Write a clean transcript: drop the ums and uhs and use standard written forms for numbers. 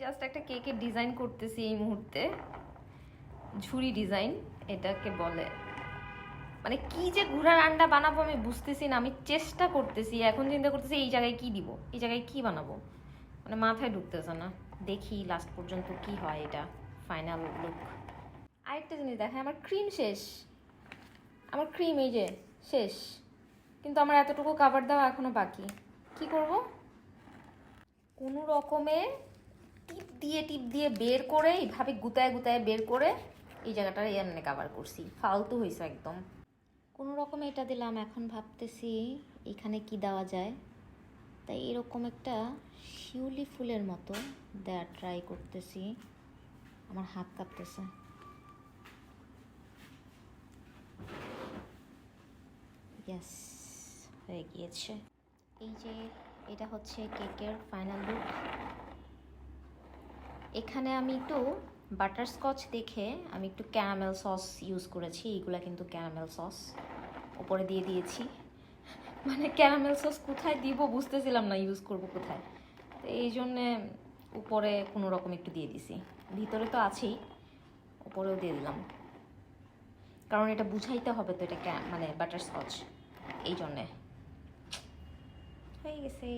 Just একটা কেকের design করতেছি এই মুহূর্তে, ঝুরি ডিজাইন এটাকে বলে। মানে কি যে ঘোড়ার আন্ডা বানাবো আমি বুঝতেছি না, আমি চেষ্টা করতেছি, এখন চিন্তা করতেছি এই জায়গায় কি দিব, এই জায়গায় কি বানাবো, মানে মাথায় ঢুকতেছে না। দেখি লাস্ট পর্যন্ত কি হয়, এটা ফাইনাল লুক। আরেকটা জিনিস দেখেন, আমার ক্রিম শেষ, আমার ক্রিম এই যে শেষ, কিন্তু আমার এতটুকু কাভার দেওয়া এখনো বাকি। কি করব? কোনো রকমে টিপ দিয়ে বের করে এইভাবে গুতায় গুতায় বের করে এই জায়গাটা এমনি কাভার করছি, ফালতু হয়েছে একদম। কোনো রকমে এটা দিলাম, এখন ভাবতেছি এখানে কি দেওয়া যায়, তাই এরকম একটা শিউলি ফুলের মতো দেওয়ার ট্রাই করতেছি। আমার হাত কাঁপতেছে। ইয়েস, হয়ে গিয়েছে। এই যে এটা হচ্ছে কেকের ফাইনাল লুক। এখানে আমি একটু বাটারস্কচ দেখে আমি একটু ক্যারামেল সস ইউজ করেছি, এইগুলা কিন্তু ক্যারামেল সস উপরে দিয়ে দিয়েছি। মানে ক্যারামেল সস কোথায় দিব বুঝতেছিলাম না ইউজ করব কোথায়, তো এই জন্যে উপরে কোনো রকম একটু দিয়ে দিছি, ভিতরে তো আছেই, উপরেও দিয়ে দিলাম, কারণ এটা বুঝাইতে হবে তো এটা মানে বাটারস্কচ, এই জন্যে হয়ে গেছে।